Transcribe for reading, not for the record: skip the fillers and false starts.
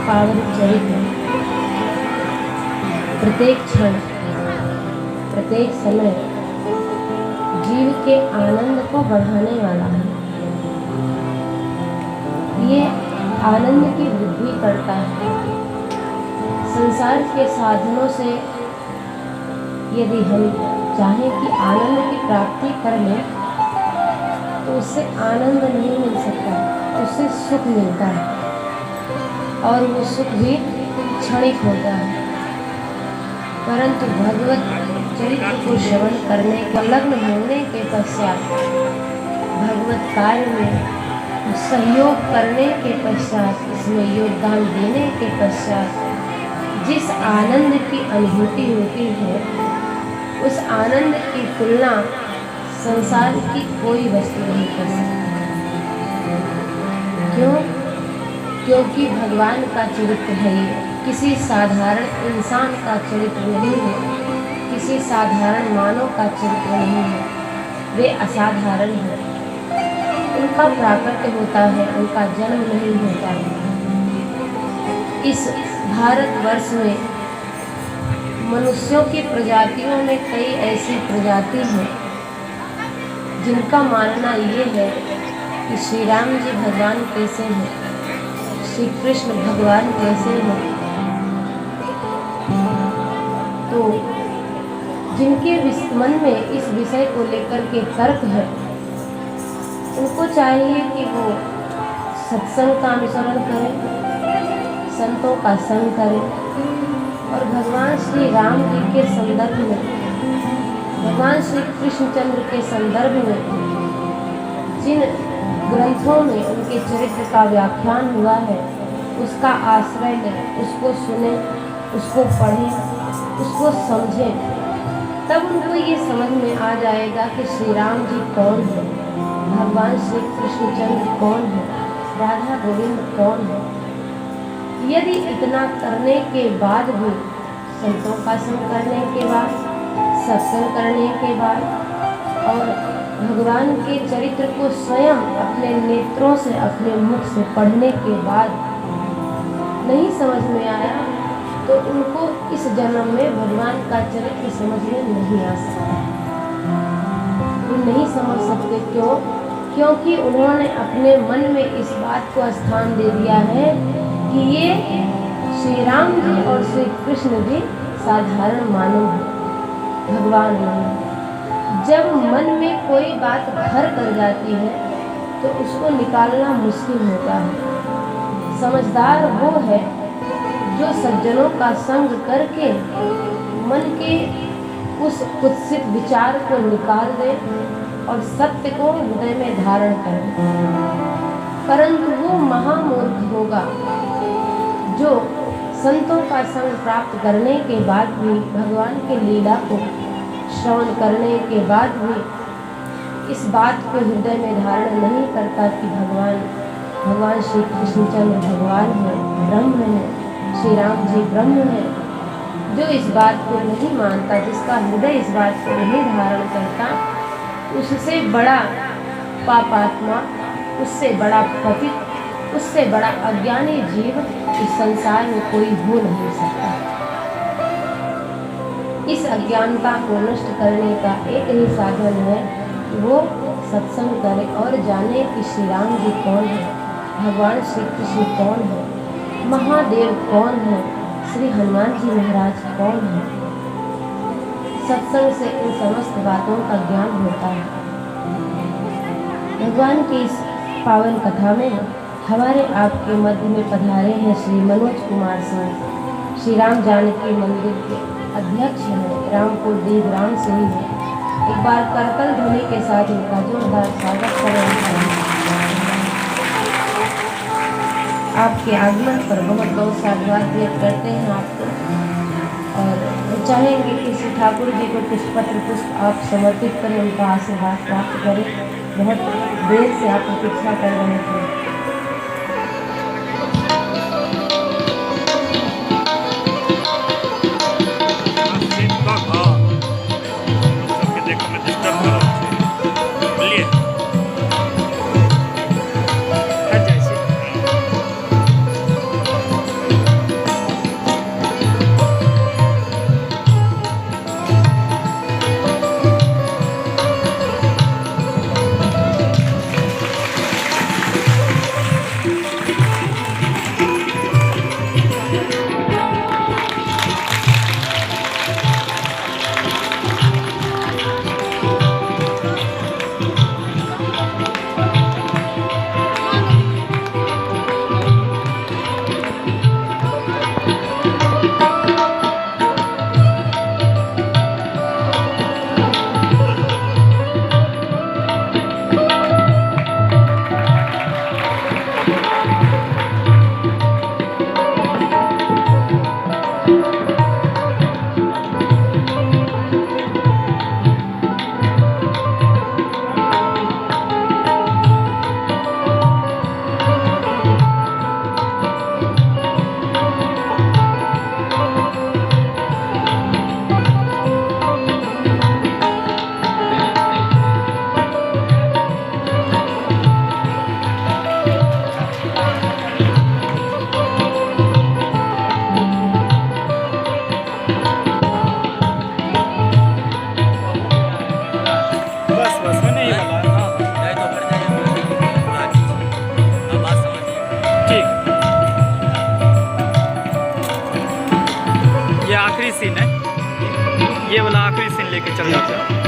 पावन चरित्र प्रत्येक क्षण प्रत्येक समय जीव के आनंद को बढ़ाने वाला है। ये आनंद की वृद्धि करता है। संसार के साधनों से यदि हम चाहें कि आनंद की प्राप्ति कर लें तो उससे आनंद नहीं मिल सकता, उससे सुख मिलता है और वो सुख भी क्षणिक होता है। परंतु भगवत चरित्र को श्रवण करने के लग्न होने के पश्चात, भगवत कार्य में सहयोग करने के पश्चात, इसमें योगदान देने के पश्चात जिस आनंद की अनुभूति होती है, उस आनंद की तुलना संसार की कोई वस्तु नहीं कर सकती। क्यों? क्योंकि भगवान का चरित्र है ये, किसी साधारण इंसान का चरित्र नहीं है, किसी साधारण मानव का चरित्र नहीं है। वे असाधारण है, उनका प्राकट्य होता है, उनका जन्म नहीं होता है। इस भारतवर्ष में मनुष्यों की प्रजातियों में कई ऐसी प्रजाति हैं जिनका मानना ये है कि श्री राम जी भगवान कैसे हैं, श्री कृष्ण भगवान कैसे हैं। तो जिनके मन में इस विषय को लेकर के तर्क है, उनको चाहिए कि वो सत्संग का अनुसरण करें, संतों का संग करें और भगवान श्री राम जी के संदर्भ में, भगवान श्री कृष्णचंद्र के संदर्भ में जिन ग्रंथों में उनके चरित्र का व्याख्यान हुआ है, उसका आश्रय लें, उसको सुने, उसको पढ़ें, उसको समझें। तब उनको ये समझ में आ जाएगा कि श्री राम जी कौन है, भगवान श्री कृष्णचंद्र कौन है, राधा गोविंद कौन है। यदि इतना करने के बाद भी, संतों का संग करने के बाद, सत्संग करने के बाद और भगवान के चरित्र को स्वयं अपने नेत्रों से, अपने मुख से पढ़ने के बाद नहीं समझ में आया, तो उनको इस जन्म में भगवान का चरित्र समझ में नहीं आ सकता। वो नहीं समझ सकते। क्यों? क्योंकि उन्होंने अपने मन में इस बात को स्थान दे दिया है कि ये श्री राम जी और श्री कृष्ण जी साधारण मानव हैं, भगवान मानव। जब मन में कोई बात घर कर जाती है तो उसको निकालना मुश्किल होता है। समझदार वो है जो सज्जनों का संग करके मन के उस कुत्सित विचार को निकाल दे और सत्य को हृदय में धारण करे। परंतु वो महामूर्ख होगा जो संतों का संग प्राप्त करने के बाद भी, भगवान के लीला को श्रवण करने के बाद भी इस बात को हृदय में धारण नहीं करता कि भगवान श्री कृष्णचंद्र भगवान है, ब्रह्म है, श्री राम जी ब्रह्म है। जो इस बात को नहीं मानता, जिसका हृदय इस बात को नहीं धारण करता, उससे बड़ा पापात्मा, उससे बड़ा पतित, उससे बड़ा अज्ञानी जीव इस संसार में कोई हो नहीं सकता। इस अज्ञानता को नष्ट करने का एक ही साधन है कि वो सत्संग करे और जाने कि श्री राम जी कौन है, भगवान श्री कृष्ण कौन है, महादेव कौन है, श्री हनुमान जी महाराज कौन है। सत्संग से इन समस्त बातों का ज्ञान होता है। भगवान की इस पावन कथा में हमारे आपके मध्य में पधारे हैं श्री मनोज कुमार सिंह, श्री राम जानकी मंदिर के अध्यक्ष हैं, रामपुर देवराम से ही है। एक बार करतल ध्वनि के साथ इनका जोरदार स्वागत करें। आपके आगमन पर बहुत बहुत साधुवाद व्यक्त करते हैं आपको और चाहेंगे कि श्री ठाकुर जी को कुछ पत्र पुष्प आप समर्पित करें, उनका आशीर्वाद प्राप्त करें। बहुत देर से आप प्रतीक्षा कर रहे थे। ये वाला आखिरी सीन लेके चल जाते हैं।